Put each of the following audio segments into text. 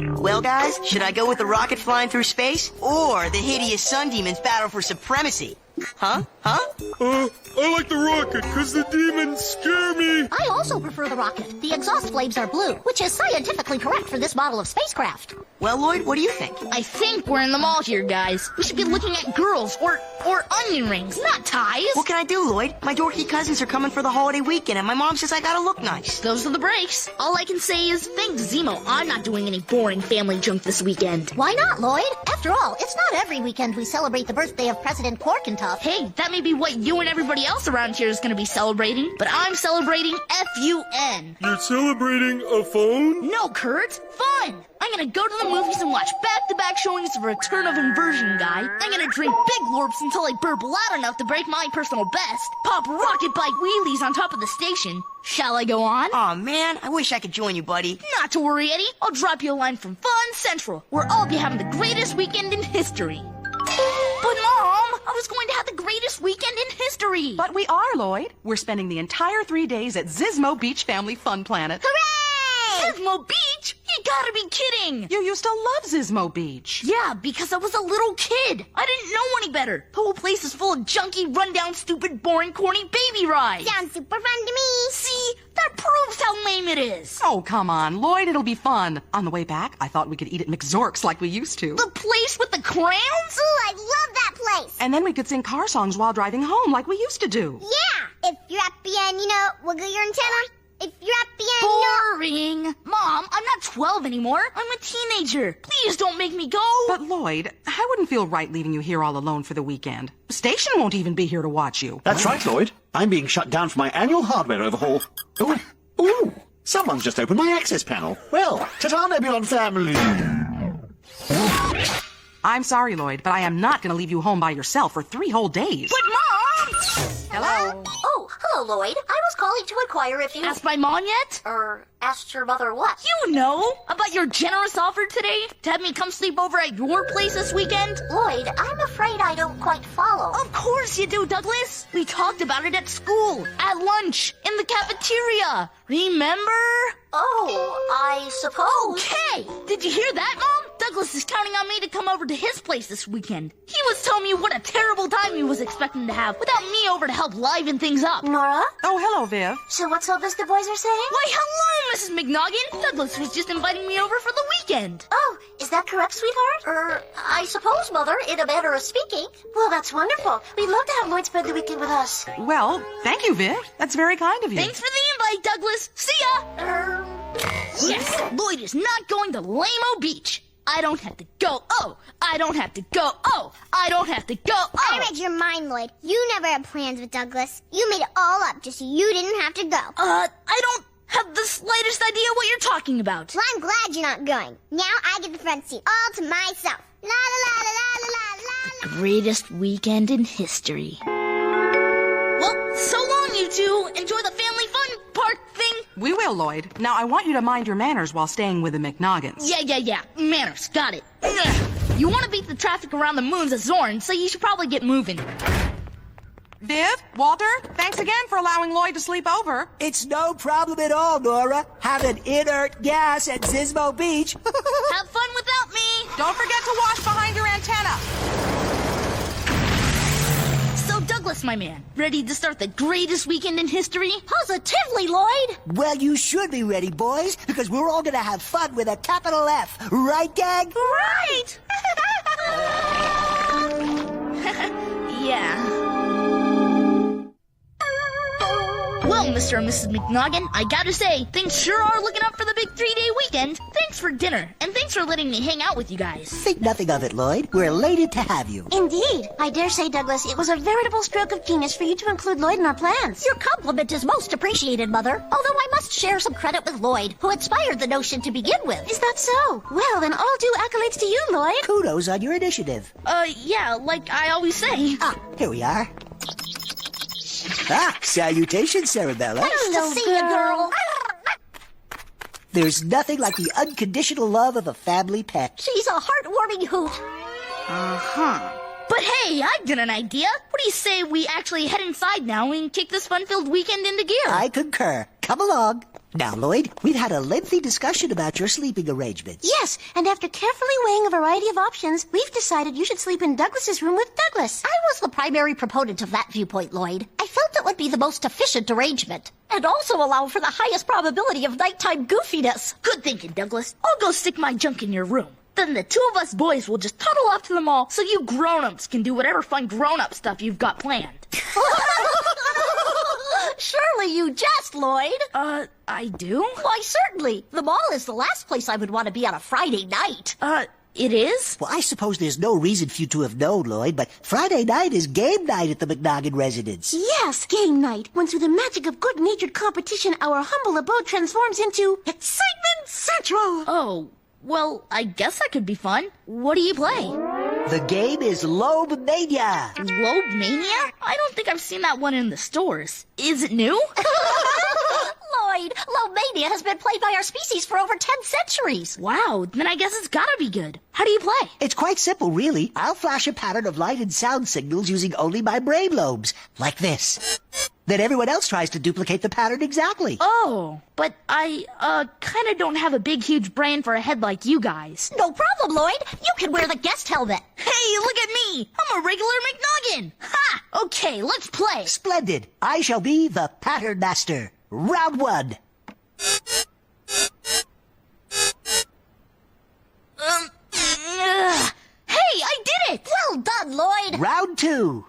Well, guys, should I go with the rocket flying through space or the hideous sun demons battle for supremacy? Huh? I like the rocket, because the demons scare me. I also prefer the rocket. The exhaust flames are blue, which is scientifically correct for this model of spacecraft. Well, Lloyd, what do you think? I think we're in the mall here, guys. We should be looking at girls or onion rings, not ties. What can I do, Lloyd? My dorky cousins are coming for the holiday weekend, and my mom says I gotta look nice. Those are the breaks. All I can say is, thanks, Zemo, I'm not doing any boring family junk this weekend. Why not, Lloyd? After all, it's not every weekend we celebrate the birthday of President Corkentuff. Hey, that may be what you and everybody else around here is going to be celebrating, but I'm celebrating FUN. You're celebrating a phone? No, Kurt. Fun! I'm gonna go to the movies and watch back-to-back showings of Return of Inversion Guy. I'm gonna drink big lorps until I burp loud enough to break my personal best. Pop rocket bike wheelies on top of the station. Shall I go on? Aw, man, I wish I could join you, buddy. Not to worry, Eddie. I'll drop you a line from Fun Central, where I'll be having the greatest weekend in history. But, Mom, I was going to have the greatest weekend in history. But we are, Lloyd. We're spending the entire 3 days at Zizmo Beach Family Fun Planet. Hooray! Zizmo Beach? You gotta be kidding. You used to love Zizmo Beach. Yeah, because I was a little kid. I didn't know any better. The whole place is full of junky, rundown, stupid, boring, corny baby rides. Sounds super fun to me. See? That proves how lame it is. Oh, come on, Lloyd, it'll be fun. On the way back, I thought we could eat at McZork's like we used to. The place with the crayons? Ooh, I love that place. And then we could sing car songs while driving home like we used to do. Yeah, if you're happy and, wiggle your antenna. If you're happy and, Boring. Mom, I'm not 12 anymore. I'm a teenager. Please don't make me go. But, Lloyd, I wouldn't feel right leaving you here all alone for the weekend. The station won't even be here to watch you. That's right, Lloyd. I'm being shut down for my annual hardware overhaul. Ooh, someone's just opened my access panel. Well, ta-ta, Nebulon family. I'm sorry, Lloyd, but I am not going to leave you home by yourself for 3 whole days. But, Mom! Hello? Oh, hello, Lloyd. I was calling to inquire if you... Asked my mom yet? Asked your mother what? You know about your generous offer today to have me come sleep over at your place this weekend? Lloyd, I'm afraid I don't quite follow. Of course you do, Douglas. We talked about it at school, at lunch, in the cafeteria. Remember? Oh, I suppose. Okay. Did you hear that, Mom? Douglas is counting on me to come over to his place this weekend. He was telling me what a terrible time he was expecting to have without me over to help liven things up. Nora? Oh, hello, Viv. So what's all this the boys are saying? Why, hello, Mrs. McNoggin. Douglas was just inviting me over for the weekend. Oh, is that correct, sweetheart? I suppose, Mother, in a manner of speaking. Well, that's wonderful. We'd love to have Lloyd spend the weekend with us. Well, thank you, Viv. That's very kind of you. Thanks for the invite, Douglas. See ya. Yes, Lloyd is not going to Lame-O Beach. I don't have to go. Oh, I don't have to go. Oh, I don't have to go. Oh. I read your mind, Lloyd. You never had plans with Douglas. You made it all up just so you didn't have to go. I don't have the slightest idea what you're talking about. Well, I'm glad you're not going. Now I get the front seat all to myself. La la la la la la la. Greatest weekend in history. Well, so long, you two. Enjoy the family fun park thing. We will, Lloyd. Now, I want you to mind your manners while staying with the McNoggins. Yeah. Manners. Got it. You want to beat the traffic around the moons of Zorn, so you should probably get moving. Viv, Walter, thanks again for allowing Lloyd to sleep over. It's no problem at all, Nora. Having inert gas at Zizmo Beach. Have fun without me. Don't forget to wash behind your antenna. So, Douglas, my man, ready to start the greatest weekend in history? Positively, Lloyd. Well, you should be ready, boys, because we're all gonna have fun with a capital F. Right, gang? Right! Yeah. Well, Mr. and Mrs. McNoggin, I gotta say, things sure are looking up for the big 3-day weekend. Thanks for dinner, and thanks for letting me hang out with you guys. Think nothing of it, Lloyd. We're elated to have you. Indeed. I dare say, Douglas, it was a veritable stroke of genius for you to include Lloyd in our plans. Your compliment is most appreciated, Mother. Although I must share some credit with Lloyd, who inspired the notion to begin with. Is that so? Well, then all due accolades to you, Lloyd. Kudos on your initiative. Yeah, like I always say. Here we are. Salutations, Sarabella. Nice to see you, girl. There's nothing like the unconditional love of a family pet. She's a heartwarming hoot. But hey, I've got an idea. What do you say we actually head inside now and kick this fun-filled weekend into gear? I concur. Come along. Now, Lloyd, we've had a lengthy discussion about your sleeping arrangements. Yes, and after carefully weighing a variety of options, we've decided you should sleep in Douglas's room with Douglas. I was the primary proponent of that viewpoint, Lloyd. I felt it would be the most efficient arrangement, and also allow for the highest probability of nighttime goofiness. Good thinking, Douglas. I'll go stick my junk in your room. Then the two of us boys will just tunnel off to the mall so you grown-ups can do whatever fun grown-up stuff you've got planned. Surely you jest, Lloyd. I do? Why, certainly. The mall is the last place I would want to be on a Friday night. It is? Well, I suppose there's no reason for you to have known, Lloyd, but Friday night is game night at the McNoggin residence. Yes, game night, when through the magic of good-natured competition, our humble abode transforms into Excitement Central. Oh, well, I guess that could be fun. What do you play? The game is Lobe Mania. Globe Mania? I don't think I've seen that one in the stores. Is it new? Lloyd, Lomania has been played by our species for over 10 centuries. Wow, then I guess it's gotta be good. How do you play? It's quite simple, really. I'll flash a pattern of light and sound signals using only my brain lobes, like this. Then everyone else tries to duplicate the pattern exactly. Oh, but I, kinda don't have a big, huge brain for a head like you guys. No problem, Lloyd. You can wear the guest helmet. Hey, look at me! I'm a regular McNoggin! Ha! Okay, let's play. Splendid. I shall be the pattern master. Round one. Hey, I did it! Well done, Lloyd. Round two.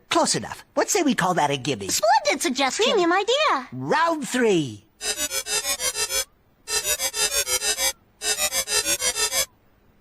Close enough. What say we call that a gimme? Splendid suggestion. Premium idea. Round three.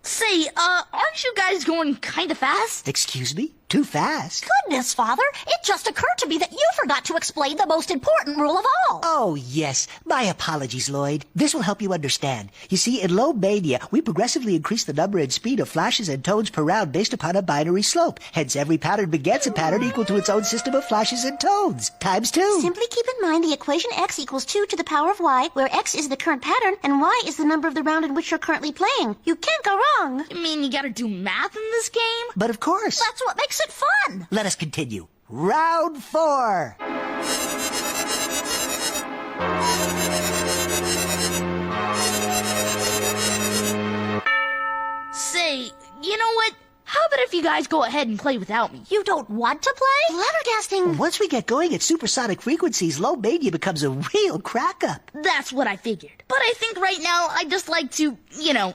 Say, aren't you guys going kinda fast? Excuse me? Too fast? Goodness, Father. It just occurred to me that you forgot to explain the most important rule of all. Oh, yes. My apologies, Lloyd. This will help you understand. You see, in Lobe Mania, we progressively increase the number and speed of flashes and tones per round based upon a binary slope. Hence, every pattern begets a pattern equal to its own system of flashes and tones. Times two. Simply keep in mind the equation x equals 2 to the power of y, where x is the current pattern and y is the number of the round in which you're currently playing. You can't go wrong. You mean you gotta do math in this game? But of course. That's what makes it fun. Let us continue. Round four. Say, you know what? How about if you guys go ahead and play without me? You don't want to play? Flabbergasting. Once we get going at supersonic frequencies, Lobe Mania becomes a real crack-up. That's what I figured. But I think right now I'd just like to,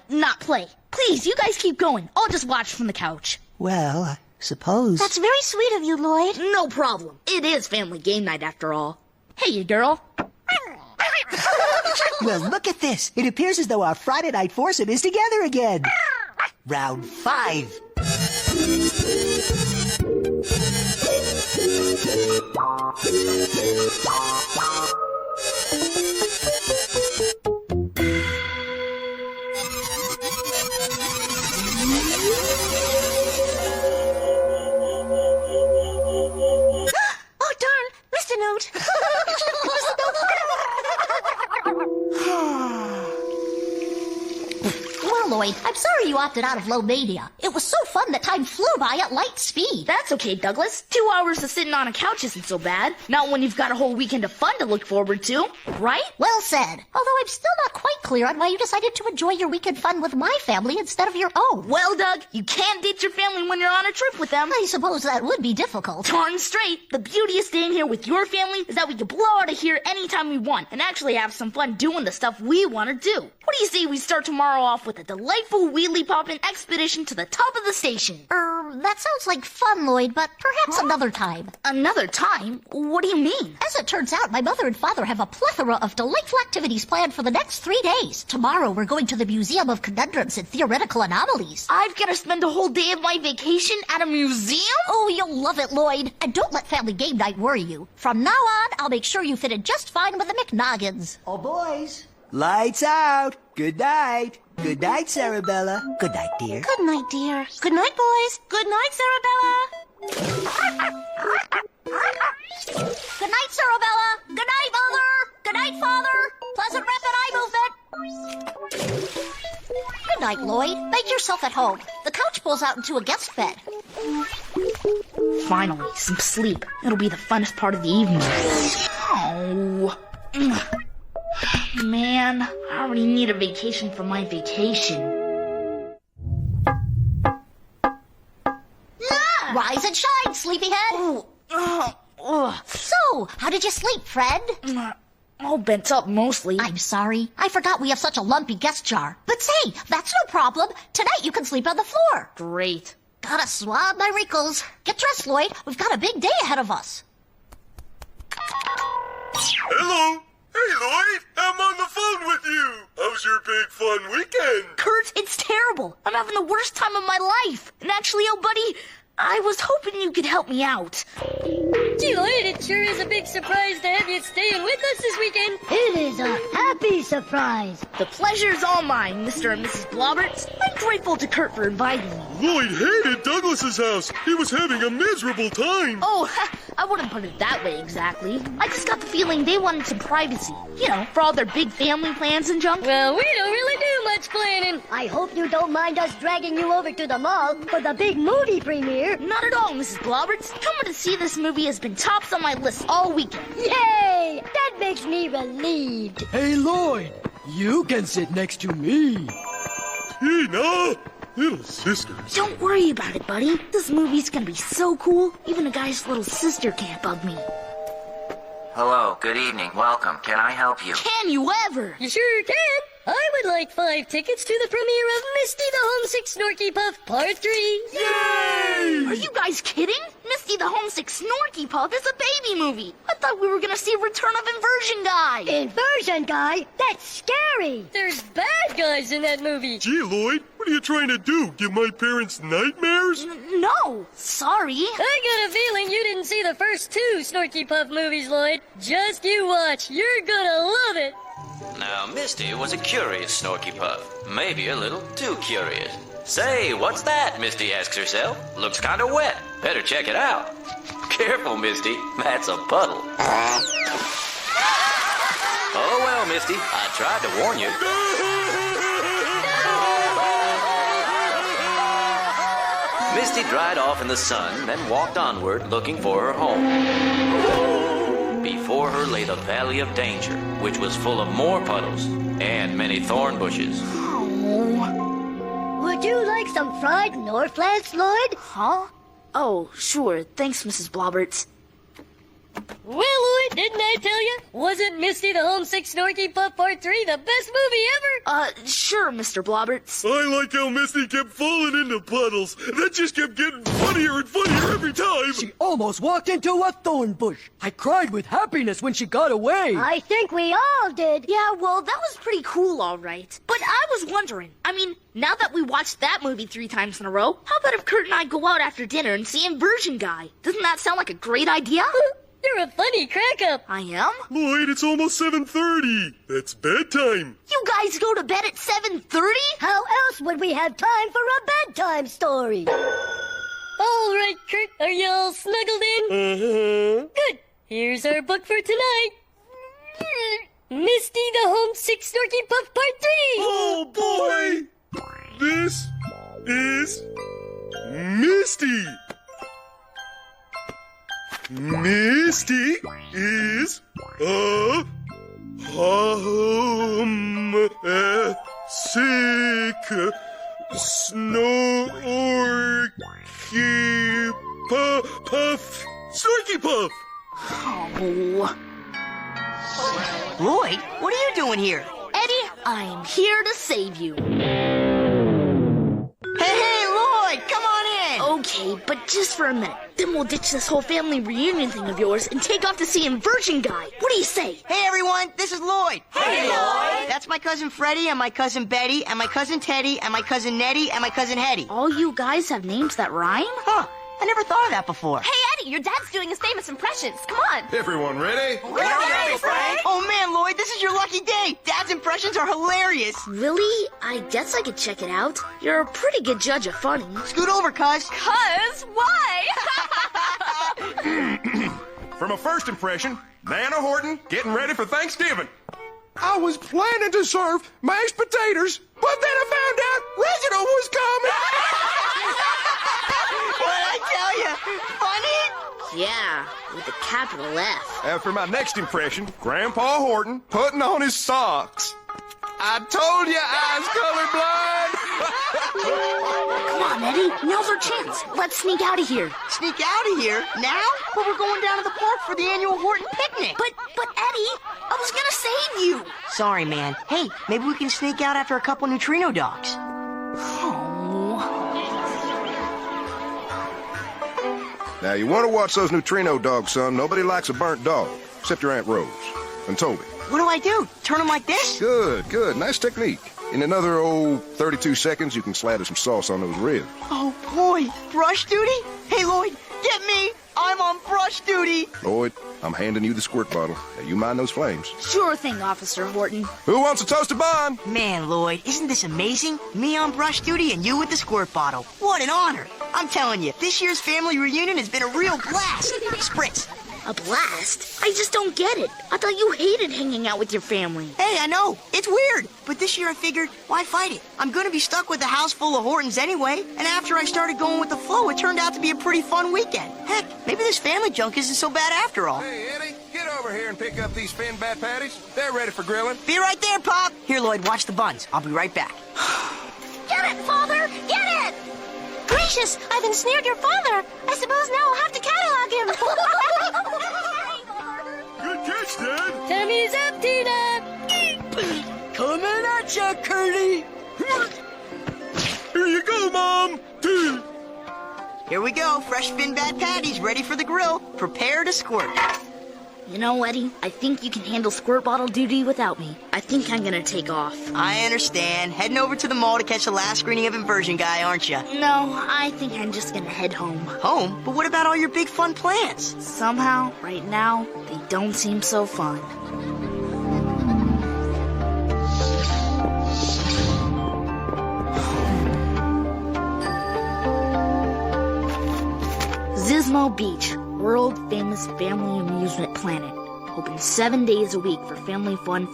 not play. Please, you guys keep going. I'll just watch from the couch. Well, I suppose. That's very sweet of you, Lloyd. No problem. It is family game night after all. Hey, you girl. Well, look at this. It appears as though our Friday night foursome is together again. Round five. Oh, darn. Missed a note. Well, Lloyd, I'm sorry you opted out of Lobe Mania. It was so fun that time flew by at light speed. That's okay, Douglas. 2 hours of sitting on a couch isn't so bad. Not when you've got a whole weekend of fun to look forward to, right? Well said. Although I'm still not quite clear on why you decided to enjoy your weekend fun with my family instead of your own. Well, Doug, you can't date your family when you're on a trip with them. I suppose that would be difficult. Darn straight. The beauty of staying here with your family is that we can blow out of here anytime we want and actually have some fun doing the stuff we want to do. What do you say we start tomorrow off with a delightful wheelie-poppin' expedition to the top of the station? That sounds like fun, Lloyd, but perhaps another time. Another time? What do you mean? As it turns out, my mother and father have a plethora of delightful activities planned for the next 3 days. Tomorrow, we're going to the Museum of Conundrums and Theoretical Anomalies. I've got to spend a whole day of my vacation at a museum? Oh, you'll love it, Lloyd. And don't let family game night worry you. From now on, I'll make sure you fit in just fine with the McNoggins. Oh, boys. Lights out. Good night. Good night, Sarabella. Good night, dear. Good night, dear. Good night, boys. Good night, Sarabella. Good night, Sarabella. Good night, Mother. Good night, Father. Pleasant rapid eye movement. Good night, Lloyd. Make yourself at home. The couch pulls out into a guest bed. Finally, some sleep. It'll be the funnest part of the evening. Oh. Man, I already need a vacation from my vacation. Rise and shine, sleepyhead. So, how did you sleep, Fred? All bent up mostly. I'm sorry. I forgot we have such a lumpy guest jar. But say, that's no problem. Tonight you can sleep on the floor. Great. Gotta swab my wrinkles. Get dressed, Lloyd. We've got a big day ahead of us. Hello. Hey, Lloyd. I'm on the phone with you. How's your big fun weekend? Kurt, it's terrible. I'm having the worst time of my life. And actually, oh, buddy, I was hoping you could help me out. Gee, Lloyd, it sure is a big surprise to have you staying with us this weekend. It is a happy surprise. The pleasure's all mine, Mr. and Mrs. Blobberts. I'm grateful to Kurt for inviting me. Lloyd hated Douglas's house. He was having a miserable time. Oh, I wouldn't put it that way exactly. I just got the feeling they wanted some privacy. You know, for all their big family plans and junk. Well, we don't really do much planning. I hope you don't mind us dragging you over to the mall for the big movie premiere. Not at all, Mrs. Blobberts. Coming to see this movie has been tops on my list all weekend. Yay! That makes me relieved. Hey, Lloyd, you can sit next to me. Tina, little sister. Don't worry about it, buddy. This movie's gonna be so cool, even a guy's little sister can't bug me. Hello, good evening, welcome. Can I help you? Can you ever? You sure can. I would like 5 tickets to the premiere of Misty the Homesick Snorky Puff Part 3. Yay! Are you guys kidding? Misty the Homesick Snorky Puff is a baby movie. I thought we were gonna see Return of Inversion Guy. Inversion Guy? That's scary. There's bad guys in that movie. Gee, Lloyd, what are you trying to do? Give my parents nightmares? No, sorry. I got a feeling you didn't see the first 2 Snorky Puff movies, Lloyd. Just you watch. You're gonna love it. Now, Misty was a curious Snorky Puff. Maybe a little too curious. Say, what's that? Misty asks herself. Looks kind of wet. Better check it out. Careful, Misty. That's a puddle. Oh, well, Misty. I tried to warn you. Misty dried off in the sun, then walked onward looking for her home. Before her lay the Valley of Danger, which was full of more puddles and many thorn bushes. Would you like some fried Norflats, Lloyd? Huh? Oh, sure. Thanks, Mrs. Blobberts. Well, Lloyd, didn't I tell you? Wasn't Misty the Homesick Snorky Puff Part 3 the best movie ever? Sure, Mr. Blobberts. I like how Misty kept falling into puddles. That just kept getting funnier and funnier every time. She almost walked into a thorn bush. I cried with happiness when she got away. I think we all did. Yeah, well, that was pretty cool, all right. But I was wondering, now that we watched that movie 3 times in a row, how about if Kurt and I go out after dinner and see Inversion Guy? Doesn't that sound like a great idea? You're a funny crack-up. I am? Lloyd, it's almost 7:30. That's bedtime. You guys go to bed at 7:30? How else would we have time for a bedtime story? All right, Kurt, are you all snuggled in? Uh-huh. Good. Here's our book for tonight. Misty the Homesick Snorky Puff Part 3. Oh, boy. This is Misty. Misty is a sick Snorky Puff. Oh. Lloyd, what are you doing here? Eddie, I am here to save you. Hey, Lloyd, come on in. Okay, but just for a minute. Then we'll ditch this whole family reunion thing of yours and take off to see Inversion Guy. What do you say? Hey, everyone, this is Lloyd. Hey, Lloyd. That's my cousin Freddie and my cousin Betty and my cousin Teddy and my cousin Nettie and my cousin Hetty. All you guys have names that rhyme? Huh, I never thought of that before. Hey, Eddie, your dad's doing his famous impressions. Come on. Everyone ready? We're ready, Frank. Oh, man, Lloyd, this is your lucky day. Dad's impressions are hilarious. Really? I guess I could check it out. You're a pretty good judge of funny. Scoot over, cuz. Cuz? Why? From a first impression, Nana Horton getting ready for Thanksgiving. I was planning to serve mashed potatoes, but then I found out Reginald was coming. What I tell you? Funny? Yeah, with a capital F. And for my next impression, Grandpa Horton putting on his socks. I told you I was colorblind! Come on, Eddie. Now's our chance. Let's sneak out of here. Sneak out of here? Now? But we're going down to the park for the annual Horton picnic. But Eddie, I was gonna save you. Sorry, man. Hey, maybe we can sneak out after a couple neutrino dogs. Now, you want to watch those neutrino dogs, son. Nobody likes a burnt dog, except your Aunt Rose and Toby. What do I do? Turn them like this? Good, good. Nice technique. In another, 32 seconds, you can slather some sauce on those ribs. Oh, boy. Brush duty? Hey, Lloyd, get me. I'm on brush duty. Lloyd, I'm handing you the squirt bottle. Now, you mind those flames. Sure thing, Officer Horton. Who wants a toasted bun? Man, Lloyd, isn't this amazing? Me on brush duty and you with the squirt bottle. What an honor. I'm telling you, this year's family reunion has been a real blast. Spritz. A blast? I just don't get it. I thought you hated hanging out with your family. Hey, I know. It's weird. But this year I figured, why fight it? I'm going to be stuck with a house full of Hortons anyway. And after I started going with the flow, it turned out to be a pretty fun weekend. Heck, maybe this family junk isn't so bad after all. Hey, Eddie, get over here and pick up these fin bat patties. They're ready for grilling. Be right there, Pop. Here, Lloyd, watch the buns. I'll be right back. Get it, Father! Get it! Gracious, I've ensnared your father. I suppose now I'll have to catalog him. Good catch, Dad. Timmy's up, Tina. Coming at ya, Curly. Here you go, Mom. Here we go. Fresh fin bad patties ready for the grill. Prepare to squirt. You know, Eddie, I think you can handle squirt bottle duty without me. I think I'm gonna take off. I understand. Heading over to the mall to catch the last screening of Inversion Guy, aren't you? No, I think I'm just gonna head home. Home? But what about all your big fun plans? Somehow, right now, they don't seem so fun. Zizmo Beach, world-famous family amusement planet. Open 7 days a week for family fun.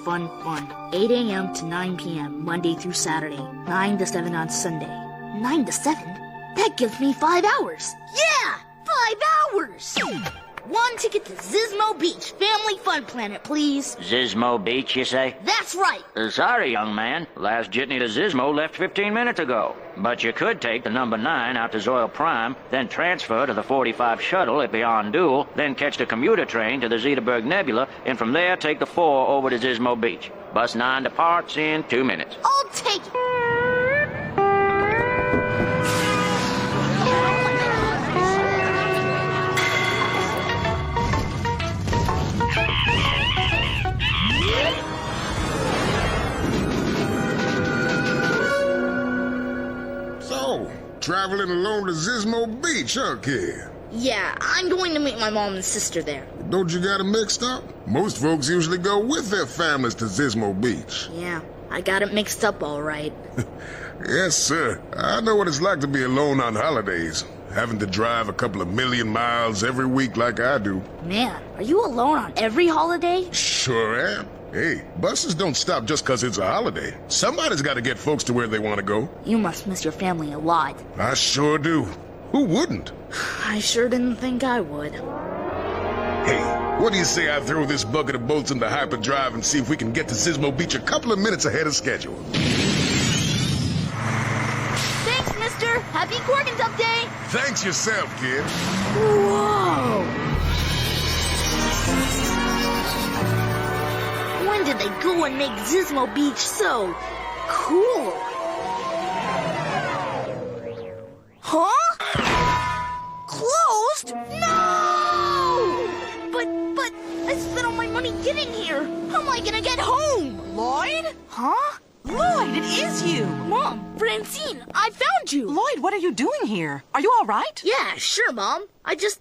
8 a.m. to 9 p.m. Monday through Saturday. 9 to 7 on Sunday. 9 to 7? That gives me 5 hours. Yeah! 5 hours! One ticket to Zizmo Beach, family fun planet, please. Zizmo Beach, you say? That's right. Sorry, young man. Last jitney to Zizmo left 15 minutes ago. But you could take the number 9 out to Zoil Prime, then transfer to the 45 shuttle at Beyond Duel, then catch the commuter train to the Zeterberg Nebula, and from there take the 4 over to Zizmo Beach. Bus 9 departs in 2 minutes. I'll take it. So, traveling alone to Zizmo Beach, huh, kid? Yeah, I'm going to meet my mom and sister there. Don't you got it mixed up? Most folks usually go with their families to Zizmo Beach. Yeah, I got it mixed up all right. Yes, sir. I know what it's like to be alone on holidays, having to drive a couple of million miles every week like I do. Man, are you alone on every holiday? Sure am. Hey, buses don't stop just 'cause it's a holiday. Somebody's got to get folks to where they want to go. You must miss your family a lot. I sure do. Who wouldn't? I sure didn't think I would. Hey, what do you say I throw this bucket of bolts in the hyperdrive and see if we can get to Zizmo Beach a couple of minutes ahead of schedule? Thanks, mister. Happy Corkins Up Day. Thanks yourself, kid. Whoa. When did they go and make Zizmo Beach so cool? Huh? Closed? No! But I spent all my money getting here. How am I gonna get home? Lloyd? Huh? Lloyd, it is you. Mom, Francine, I found you. Lloyd, what are you doing here? Are you all right? Yeah, sure, Mom. I just,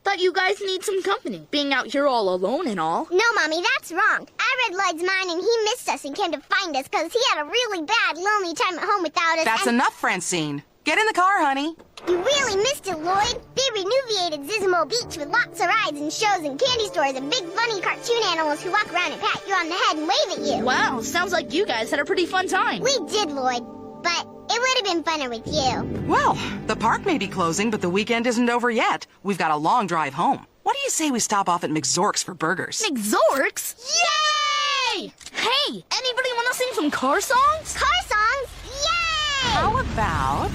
thought you guys need some company. Being out here all alone and all. No, Mommy, that's wrong. I read Lloyd's mind and he missed us and came to find us because he had a really bad, lonely time at home without us. That's enough, Francine. Get in the car, honey. You really missed it, Lloyd. They renuviated Zizmo Beach with lots of rides and shows and candy stores and big funny cartoon animals who walk around and pat you on the head and wave at you. Wow, sounds like you guys had a pretty fun time. We did, Lloyd. But It would have been funner with you. Well, the park may be closing, but the weekend isn't over yet. We've got a long drive home. What do you say we stop off at McZork's for burgers? McZork's? Yay! Hey, anybody want to sing some car songs? Car songs? Yay! How about,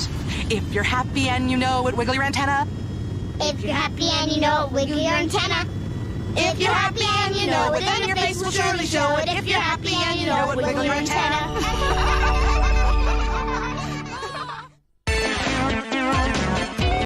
if you're happy and you know it, wiggle your antenna? If you're happy and you know it, wiggle your antenna. If you're happy and you know it, then your face will surely show it. If you're happy and you know it, wiggle your antenna.